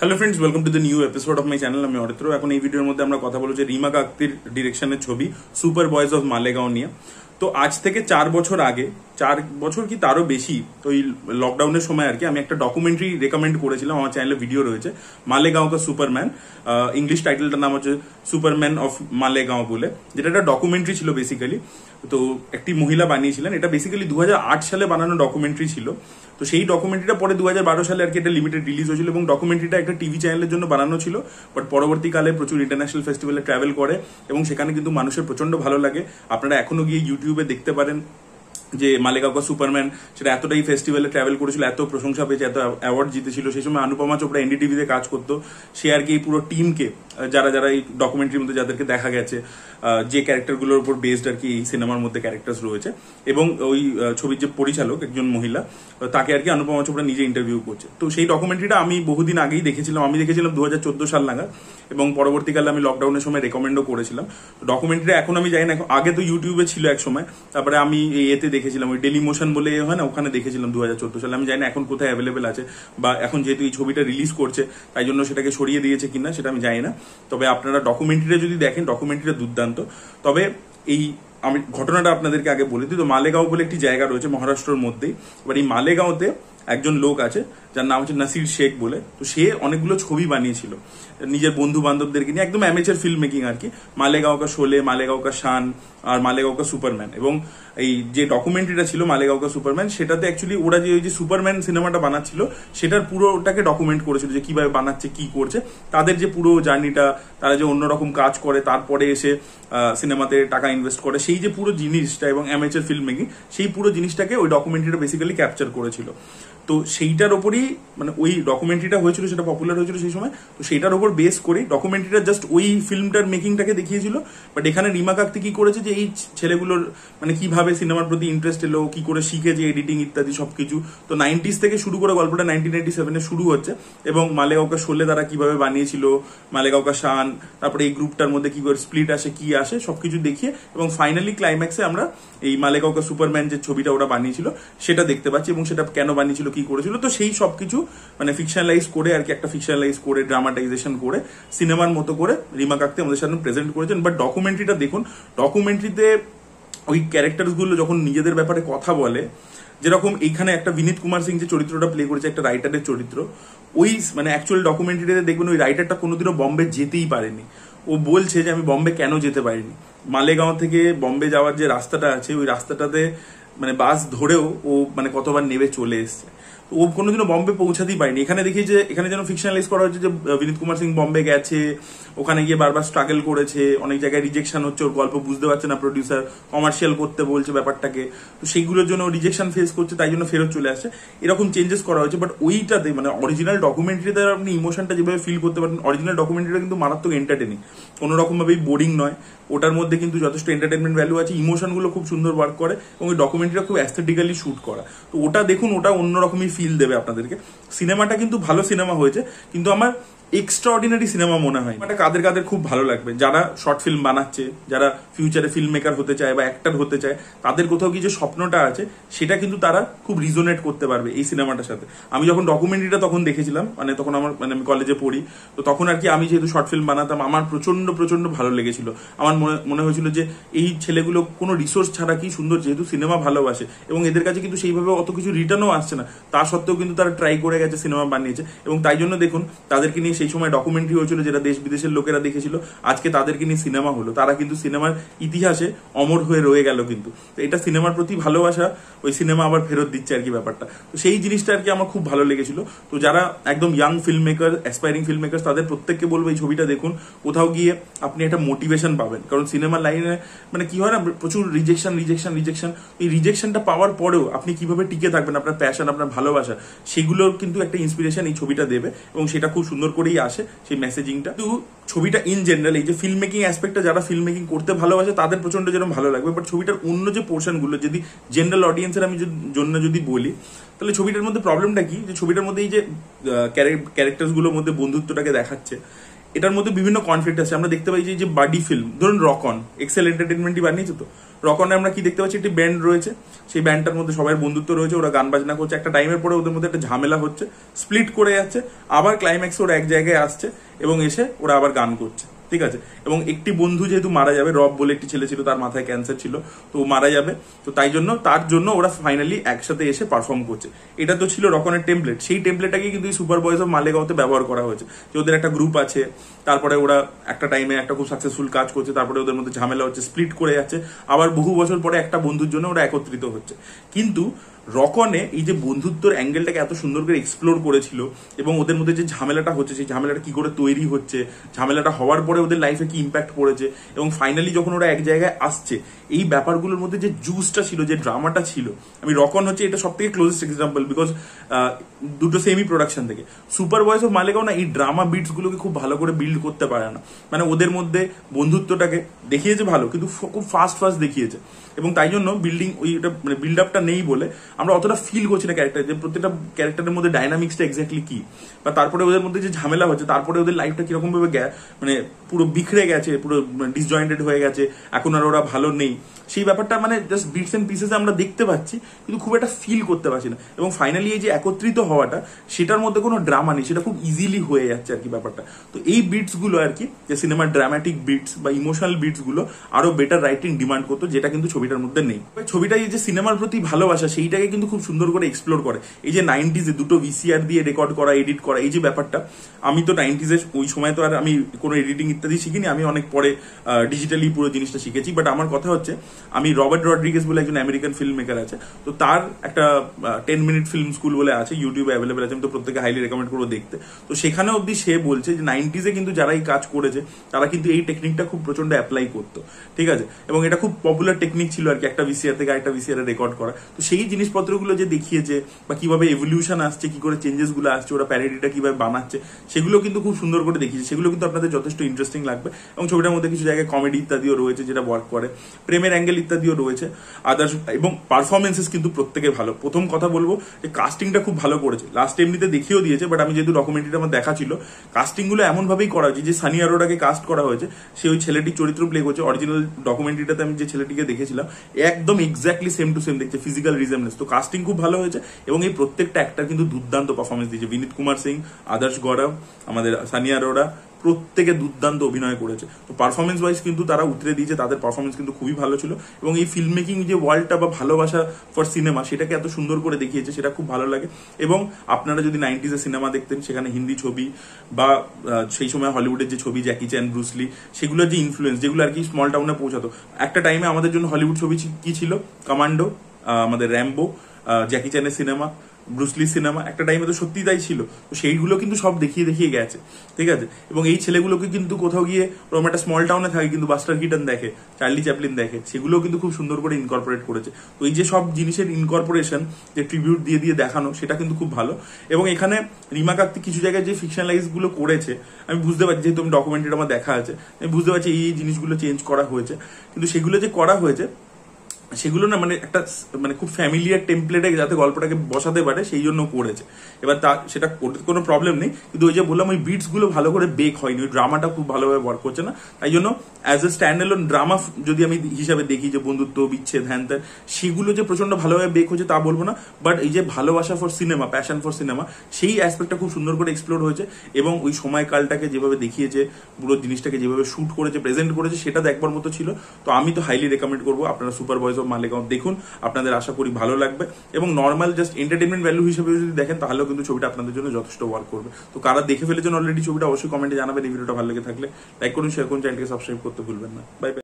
Hello friends, welcome to the new episode of my channel. আমি অরিত্র। এখন এই ভিডিওর মধ্যে আমরা কথা বলবো যে রিমা কাকতির ডিরেকশনের ছবি সুপার বয়েজ অফ মালেগাঁও নিয়ে। তো আজ থেকে 4 বছর আগে, 4 বছর কি তারও বেশি, ওই লকডাউনের সময় আর কি, আমি একটা ডকুমেন্টারি রেকমেন্ড করেছিলাম। আমার চ্যানেলে ভিডিও রয়েছে, মালেগাঁও কা সুপারম্যান। ইংলিশ টাইটেলটার নাম হচ্ছে সুপারম্যান অফ মালেগাঁও বলে, যেটা একটা ডকুমেন্টারি ছিল বেসিক্যালি। তো একটি মহিলা বানিয়েছিলেন। এটা বেসিক্যালি 2008 সালে বানানো ডকুমেন্টারি ছিল। তো সেই ডকুমেন্টারিটা পরে 2012 সালে আর কি এটা লিমিটেড রিলিজ হয়েছিল, এবং ডকুমেন্টারিটা একটা টিভি চ্যানেলের জন্য বানানো ছিল। বাট পরবর্তীকালে প্রচুর ইন্টারন্যাশনাল ফেস্টিভ্যালে ট্রাভেল করে এবং সেখানে কিন্তু মানুষের প্রচন্ড ভালো লাগে। আপনারা এখনো গিয়ে ইউটিউবে দেখতে পারেন যে মালেগাঁও কা সুপারম্যান, সেটা এতটাই ফেস্টিভ্যালে ট্রাভেল করেছিল, এত প্রশংসা পেয়েছে, এত অ্যাওয়ার্ড জিতেছিল। সেই সময় অনুপমা চোপড়া এনডিটিভিতে কাজ করতো। সে আর কি এই পুরো টিমকে, যারা যারা এই ডকুমেন্টারির মধ্যে যাদেরকে দেখা গেছে, যে ক্যারেক্টারগুলোর উপর বেসড আর কি এই সিনেমার মধ্যে ক্যারেক্টার্স রয়েছে, এবং ওই ছবির যে পরিচালক একজন মহিলা, তাকে আর কি অনুপমা চোপড়া নিজে ইন্টারভিউ করছে। তো সেই ডকুমেন্টারিটা আমি বহুদিন আগেই দেখেছিলাম। আমি দেখেছিলাম 2014 সাল নাগাদ, এবং পরবর্তীকালে আমি লকডাউনের সময় রেকমেন্ডও করেছিলাম। ডকুমেন্টারি এখন আমি জানি না, আগে তো ইউটিউবে ছিল এক সময়, তারপরে আমি এতে দেখেছিলাম, ওই ডেলি মোশন বলে হয় না, ওখানে দেখেছিলাম 2014 সালে। আমি জানি না এখন কোথায় অ্যাভেলেবেল আছে, বা এখন যেহেতু এই ছবিটা রিলিজ করছে তাই জন্য সেটাকে সরিয়ে দিয়েছে কিনা সেটা আমি জানি না। তবে আপনারা ডকুমেন্টারিটা যদি দেখেন, ডকুমেন্টারিটা দুর্দান্ত। তবে এই আমি ঘটনাটা আপনাদেরকে আগে বলে দিই। তো মালেগাঁও বলে একটি জায়গা রয়েছে মহারাষ্ট্রের মধ্যেই। এবার এই মালেগাঁওতে একজন লোক আছে যার নাম হচ্ছে নাসির শেখ বলে। তো সে অনেকগুলো ছবি বানিয়েছিল নিজের বন্ধু বান্ধবদেরকে নিয়ে, একদম অ্যামেচার ফিল্ম মেকিং আর কি। মালেগাঁও কা শোলে, মালেগাঁও কা শান, আর মালেগাঁও কা সুপারম্যান। এবং এই যে ডকুমেন্টারিটা ছিল মালেগাঁও কা সুপারম্যান, সেটাতে অ্যাকচুয়ালি ওরা যে ওই যে সুপারম্যান সিনেমাটা বানাচ্ছিল সেটার পুরোটাকে ডকুমেন্ট করেছিল, যে কিভাবে বানাচ্ছে, কি করছে, তাদের যে পুরো জার্নিটা, তারা যে অন্যরকম কাজ করে, তারপরে এসে সিনেমাতে টাকা ইনভেস্ট করে, সেই যে পুরো জিনিসটা এবং অ্যামেচার ফিল্ম মেকিং, সেই পুরো জিনিসটাকে ওই ডকুমেন্টারিটা বেসিক্যালি ক্যাপচার করেছিল। তো সেইটার ওপরই মানে ওই ডকুমেন্টারিটা হয়েছিল, সেটা পপুলার হয়েছিল সেই সময়। তো সেইটার ওপর বেস করে ডকুমেন্টারিটা জাস্ট ওই ফিল্মটার মেকিংটাকে দেখিয়েছিল। বাট এখানে রিমা কাকতি কি করেছে, যে এই ছেলেগুলোর মানে কিভাবে সিনেমার প্রতি ইন্টারেস্ট এলো, কি করে শিখেছে এডিটিং ইত্যাদি সবকিছু। তো 90s থেকে শুরু করে গল্পটা 1987 এ শুরু হচ্ছে, এবং মালেগাঁও কা শোলে তারা কিভাবে বানিয়েছিল, মালেগাঁও কা শান, তারপরে এই গ্রুপটার মধ্যে কি করে স্প্লিট আসে, কি আসে, সবকিছু দেখিয়ে, এবং ফাইনালি ক্লাইম্যাক্সে আমরা এই মালেগাঁও কা সুপারম্যান যে ছবিটা ওরা বানিয়েছিল সেটা দেখতে পাচ্ছি, এবং সেটা কেন বানিয়েছিল, কি করেছিল। তো সেই সবকিছু মানে ফিকশনালাইজ করে আর কি, একটা ফিকশনালাইজ করে ড্রামাটাইজেশন করে সিনেমার মতো করে রিমা কাকতি আমাদের সামনে প্রেজেন্ট করেছেন। বাট ডকুমেন্টারিটা দেখুন, ডকুমেন্টারিতে ওই ক্যারেক্টারগুলো যখন নিজেদের ব্যাপারে কথা বলে, যেরকম এইখানে একটা বিনীত কুমার সিং যে চরিত্রটা প্লে করেছে, একটা রাইটারের চরিত্র, ওই মানে অ্যাকচুয়াল ডকুমেন্টারিতে দেখবেন ওই রাইটারটা কোনোদিনও বম্বে যেতেই পারেনি। ও বলছে যে আমি বম্বে কেন যেতে পারিনি, মালেগাঁও থেকে বম্বে যাওয়ার যে রাস্তাটা আছে, ওই রাস্তাটাতে মানে বাস ধরেও ও মানে কতবার নেমে চলে এসছে। ও কোনোদিনও বম্বে পৌঁছাতেই পারেনি। এখানে দেখি যে এখানে যেন ফিকশনালাইজ করা হচ্ছে যে বিনীত কুমার সিং বম্বে গেছে, ওখানে গিয়ে বারবার স্ট্রাগল করেছে, অনেক জায়গায় রিজেকশন হচ্ছে, ওর গল্প বুঝতে পারছে না প্রডিউসার, কমার্শিয়াল করতে বলছে ব্যাপারটাকে, তো সেইগুলোর জন্য রিজেকশন ফেস করছে, তাই জন্য ফেরত চলে আসছে, এরকম চেঞ্জেস করা হয়েছে। বাট ওইটাতে মানে অরিজিনাল ডকুমেন্টারিতে আপনি ইমোশনটা যেভাবে ফিল করতে পারেন, অরিজিনাল ডকুমেন্টারিটা কিন্তু মারাত্মক এন্টারটেনিং, কোনো রকম ভাবেই বোরিং নয়। ওটার মধ্যে কিন্তু যথেষ্ট এন্টারটেনমেন্ট ভ্যালু আছে, ইমোশনগুলো খুব সুন্দর ওয়ার্ক করে, এবং ওই ডকুমেন্টারিটা খুব অ্যাস্থেটিক্যালি শুট করা। তো ওটা দেখুন, ওটা অন্যরকমই ফিল দেবে আপনাদেরকে। সিনেমাটা কিন্তু ভালো সিনেমা হয়েছে, কিন্তু আমার এক্সট্রাঅর্ডিনারি সিনেমা মনে হয়। এটা কাদের কাদের খুব ভালো লাগবে, যারা শর্ট ফিল্ম বানাচ্ছে, যারা ফিউচারে ফিল্ম মেকার হতে চায় বা অ্যাক্টর হতে চায়, তাদের কোথাও কি যে স্বপ্নটা আছে সেটা কিন্তু তারা খুব রিজোনেট করতে পারবে এই সিনেমাটার সাথে। আমি যখন ডকুমেন্টারিটা তখন দেখেছিলাম, মানে তখন আমার মানে আমি কলেজে পড়ি, তো তখন আর কি আমি যেহেতু শর্ট ফিল্ম বানাতাম, আমার প্রচন্ড প্রচন্ড ভালো লেগেছিল। আমার মনে হয়েছিল যে এই ছেলেগুলো কোনো রিসোর্স ছাড়া কি সুন্দর, যেহেতু সিনেমা ভালোবাসে এবং এদের কাছে কিন্তু সেইভাবে অত কিছু রিটার্নও আসছে না, তা সত্ত্বেও কিন্তু তারা ট্রাই করে গেছে, সিনেমা বানিয়েছে। এবং তাই জন্য দেখুন, তাদেরকে নিয়ে সেই সময় ডকুমেন্টারি হয়েছিল, যেটা দেশ বিদেশের লোকেরা দেখেছিল, আজকে তাদেরকে নিয়ে সিনেমা হলো, তারা কিন্তু সিনেমার ইতিহাসে অমর হয়ে রয়ে গেল। কিন্তু এটা সিনেমার প্রতি ভালোবাসা, ওই সিনেমা আবার ফেরত দিচ্ছে আর কি ব্যাপারটা। তো সেই জিনিসটা আর কি আমার খুব ভালো লেগেছিল। তো যারা একদম young film maker, aspiring film maker, তাদের প্রত্যেককে বলবো এই ছবিটা দেখুন, কোথাও গিয়ে আপনি একটা মোটিভেশন পাবেন। কারণ সিনেমার লাইনে মানে কি হয় না, প্রচুর রিজেকশন রিজেকশন রিজেকশন, এই রিজেকশনটা পাওয়ার পরেও আপনি কিভাবে টিকে থাকবেন, আপনার প্যাশন, আপনার ভালোবাসা, সেগুলোর কিন্তু একটা ইন্সপিরেশন এই ছবিটা দেবে, এবং সেটা খুব সুন্দর করেই আসে সেই মেসেজিংটা। তো ছবিটা ইন জেনারেল, এই যে ফিল্ম মেকিং অ্যাসপেক্টটা, যারা ফিল্ম মেকিং করতে ভালোবাসে তাদের প্রচন্ড যেরকম ভালো লাগবে। বাট ছবিটার অন্য যে পোর্শনগুলো যদি জেনারেল অডিয়েন্সের আমি জন্য যদি বলি, তাহলে ছবিটার মধ্যে প্রবলেমটা কি, যে ছবিটার মধ্যে এই যে ক্যারেক্টারসগুলোর মধ্যে বন্ধুত্বটাকে দেখাচ্ছে, এটার মধ্যে বিভিন্ন কনফ্লিক্ট আছে। আমরা দেখতে পাই যে বাডি ফিল্ম, ধরুন রকন, এক্সেল এন্টারটেনমেন্টই বানিয়েছে, তো রকনে আমরা কি দেখতে পাচ্ছি, একটি ব্যান্ড রয়েছে, সেই ব্যান্ডটার মধ্যে সবার বন্ধুত্ব রয়েছে, ওরা গান বাজনা করছে, একটা টাইমের পরে ওদের মধ্যে একটা ঝামেলা হচ্ছে, স্প্লিট করে যাচ্ছে, আবার ক্লাইম্যাক্সে ওরা এক জায়গায় আসছে এবং এসে ওরা আবার গান করছে, ঠিক আছে। এবং একটি বন্ধু যেহেতু মারা যাবে, রব বলে একটি ছেলে ছিল, তার মাথায় ক্যান্সার ছিল, তো ও মারা যাবে, তো তার জন্য ওরা ফাইনালি একসাথে এসে পারফর্ম করছে। এটা তো ছিল রকনের টেমপ্লেট, সেই টেমপ্লেটটাকে কিন্তু সুপার বয়েজ অফ মালেগাঁওতে ব্যবহার করা হয়েছে, যে ওদের একটা গ্রুপ আছে, তারপরে ওরা একটা টাইমে একটা খুব সাকসেসফুল কাজ করছে, তারপরে ওদের মধ্যে ঝামেলা হচ্ছে, স্প্লিট করে যাচ্ছে, আবার বহু বছর পরে একটা বন্ধুর জন্য ওরা একত্রিত হচ্ছে। কিন্তু রকনে এই যে বন্ধুত্বর অ্যাঙ্গেলটাকে এত সুন্দর করে এক্সপ্লোর করেছিল, এবং ওদের মধ্যে যে ঝামেলাটা হচ্ছে, সেই ঝামেলাটা কি করে তৈরি হচ্ছে, ঝামেলাটা হওয়ার পরে ওদের লাইফে কি ইম্প্যাক্ট পড়েছে, এবং ফাইনালি যখন ওরা এক জায়গায় আসছে, এই ব্যাপারগুলোর মধ্যে যে জুসটা ছিল, যে ড্রামাটা ছিল, আমি রকন হচ্ছে এটা সব থেকে ক্লোজেস্ট এক্সাম্পল, বিকজ দুটো সেমি প্রোডাকশন থেকে। সুপার বয়েজ অফ মালেগাঁও না এই ড্রামা বিটস গুলোকে খুব ভালো করে বিল্ড করতে পারে না, মানে ওদের মধ্যে বন্ধুত্বটাকে দেখিয়েছে ভালো, কিন্তু খুব ফাস্ট দেখিয়েছে, এবং তাই জন্য মানে বিল্ড আপটা নেই বলে আমরা অতটা ফিল করছি না ক্যারেক্টার, যে প্রত্যেকটা ক্যারেক্টারের মধ্যে ডাইনামিক্সটা এক্স্যাক্টলি কি, বা তারপরে ওদের মধ্যে যে ঝামেলা হচ্ছে, তারপরে ওদের লাইফটা কিরকম ভাবে মানে পুরো বিখরে গেছে, পুরো ডিসজয়েন্টেড হয়ে গেছে, এখন আর ওরা ভালো নেই, সেই ব্যাপারটা মানে জাস্ট বিটস এন্ড পিসেস আমরা দেখতে পাচ্ছি, কিন্তু খুব একটা ফিল করতে পারছি না। এবং ফাইনালি এই যে একত্রিত হওয়াটা, সেটার মধ্যে কোনো ড্রামা নেই, সেটা খুব ইজিলি হয়ে যাচ্ছে আর কি ব্যাপারটা। তো এই বিটস গুলো আর কি, যে সিনেমার ড্রামাটিক বিটস বা ইমোশনাল বিটস গুলো আরো বেটার রাইটিং ডিমান্ড করতো, যেটা কিন্তু ছবিটার মধ্যে নেই। ছবিটা এই যে সিনেমার প্রতি ভালোবাসা, সেইটাকে কিন্তু খুব সুন্দর করে এক্সপ্লোর করে। এই যে 90s-এ দুটো ভিসিআর দিয়ে রেকর্ড করা, এডিট করা, এই যে ব্যাপারটা, আমি তো 90s-এ ওই সময় তো আর আমি কোনো এডিটিং ইত্যাদি শিখিনি, আমি অনেক পরে ডিজিটালি পুরো জিনিসটা শিখেছি। বাট আমার কথা হচ্ছে, আমি রবার্ট রড্রিগেজ বলে একজন আমেরিকান ফিল্ম মেকার আছে, তো তার একটা 10 মিনিট ফিল্ম স্কুল বলে আছে, ইউটিউবে অ্যাভেলেবেল আছে, আমি তো প্রত্যেকে হাইলি রেকমেন্ড করবো দেখতে। তো সেখানে অবধি সে বলছে যে 90s-এ কিন্তু যারা এই কাজ করেছে, তারা কিন্তু এই টেকনিকটা খুব প্রচন্ড অ্যাপ্লাই করতো, ঠিক আছে, এবং এটা খুব পপুলার টেকনিক ছিল আর কি, একটা ভিসিআর থেকে একটা ভিসিআর রেকর্ড করা। তো সেই জিনিসপত্রগুলো যে দেখিয়েছে, বা কিভাবে এভলিউশন আসছে, কি করে চেঞ্জেস গুলো আসছে, ওরা প্যারেডিটা কিভাবে বানাচ্ছে, সেগুলো কিন্তু খুব সুন্দর করে দেখিয়েছে। সেগুলো কিন্তু আপনাদের যথেষ্ট ইন্টারেস্টিং লাগবে, এবং ছবিটার মধ্যে কিছু জায়গায় কমেডি ইত্যাদিও রয়েছে, যেটা ওয়ার্ক করে, প্রেমের অ্যাঙ্গেল ইত্যাদিও রয়েছে, আদার্স, এবং পারফরমেন্সেস কিন্তু প্রত্যেকে ভালো। প্রথম কথা বলবো যে কাস্টিংটা খুব ভালো করেছে, লাস্ট এমনিতে দেখিয়েও দিয়েছে, বাট আমি যেহেতু ডকুমেন্টারিটা আমার দেখা ছিল, কাস্টিং গুলো এমন ভাবেই করা হয়েছে, যে সানি আরোরাকে কাস্ট করা হয়েছে, সে ওই ছেলেটির চরিত্র প্লে করছে। অরিজিনাল ডকুমেন্টারিটাতে আমি যে ছেলেটিকে দেখেছিলাম, একদম এক্স্যাক্টলি সেম টু সেম দেখছে, ফিজিক্যাল রিজেমনেস। তো কাস্টিং খুব ভালো হয়েছে, এবং এই প্রত্যেকটা অ্যাক্টর কিন্তু দুর্দান্ত পারফরমেন্স দিয়েছে। বিনীত কুমার সিং, আদর্শ গৌরব, আমাদের সানি আরোরা, প্রত্যেকে দুর্দান্ত অভিনয় করেছে। তো পারফরমেন্স ওয়াইজ কিন্তু তারা উতরে দিয়েছে, তাদের পারফরমেন্স কিন্তু খুবই ভালো ছিল, এবং এই ফিল্ম মেকিং যে ওয়ার্ল্ডটা বা ভালোবাসা ফর সিনেমা, সেটাকে এত সুন্দর করে দেখিয়েছে, সেটা খুব ভালো লাগে। এবং আপনারা যদি 90s-এ সিনেমা দেখতেন, সেখানে হিন্দি ছবি বা সেই সময় হলিউডের যে ছবি, জ্যাকি চ্যান, ব্রুসলি, সেগুলোর যে ইনফ্লুয়েন্স, যেগুলো আর কি স্মল টাউনে পৌঁছাতো। একটা টাইমে আমাদের জন্য হলিউড ছবি কি ছিল, কমান্ডো, আমাদের র্যাম্বো, জ্যাকি চ্যানের সিনেমা, ব্রুসলি সিনেমা, একটা টাইমে তো সত্যি তাই ছিল। তো সেইগুলো কিন্তু সব দেখিয়ে গেছে, ঠিক আছে। এবং এই ছেলেগুলোকে কিন্তু কোথাও গিয়ে ওরকম একটা স্মল টাউনে থাকে, কিন্তু বাস্টার কিটন দেখে, চার্লি চ্যাপলিন দেখে, সেগুলো কিন্তু খুব সুন্দর করে ইনকর্পোরেট করেছে। তো এই যে সব জিনিসের ইনকর্পোরেশন, যে ট্রিবিউট দিয়ে দেখানো, সেটা কিন্তু খুব ভালো। এবং এখানে রিমা কার্তিক কিছু জায়গায় যে ফিকশনালাইজ গুলো করেছে, আমি বুঝতে পারছি, যেহেতু আমি ডকুমেন্টারি আমার দেখা আছে, আমি বুঝতে পারছি এই জিনিসগুলো চেঞ্জ করা হয়েছে, কিন্তু সেগুলো যে করা হয়েছে, সেগুলো না মানে একটা মানে খুব ফ্যামিলিয়ার টেমপ্লেটে যাতে গল্পটাকে বসাতে পারে, সেই জন্য করেছে। এবার সেটা করতে কোনো প্রবলেম নেই, কিন্তু ওই যে বললাম, ওই বিটস গুলো ভালো করে বেক হয়নি, ওই ড্রামাটা খুব ভালোভাবে ওয়ার্ক করছে না। তাই জন্য as a standalone drama যদি আমি হিসাবে দেখি, যে বন্ধুত্ব, বিচ্ছেদ, হ্যান ত্যান, সেগুলো যে প্রচন্ড ভালোভাবে বেক হচ্ছে তা বলবো না, বাট এই যে ভালোবাসা for cinema, passion for cinema, সেই অ্যাসপেক্টটা খুব সুন্দর করে এক্সপ্লোর হয়েছে। এবং ওই সময়কালটাকে যেভাবে দেখিয়েছে, পুরো জিনিসটাকে যেভাবে শুট করেছে, প্রেজেন্ট করেছে, সেটা দেখবার মতো ছিল। তো আমি তো হাইলি রেকমেন্ড করবো আপনারা সুপার বয়েজ অফ মালেগাঁও দেখুন, আপনাদের আশা করি ভালো লাগবে। এবং নর্মাল জাস্ট এন্টারটেনমেন্ট ভ্যালু হিসেবে যদি দেখেন, তাহলেও কিন্তু ছবিটা আপনাদের জন্য যথেষ্ট ওয়ার্ক করবে। তো কারা দেখে ফেলেছেন অলরেডি ছবিটা, অবশ্যই কমেন্টে জানাবেন। এই ভিডিওটা ভালো লেগে থাকলে লাইক করুন, শেয়ার করুন, চ্যানেলকে সাবস্ক্রাইব করতে ভুলবেন না। Bye bye.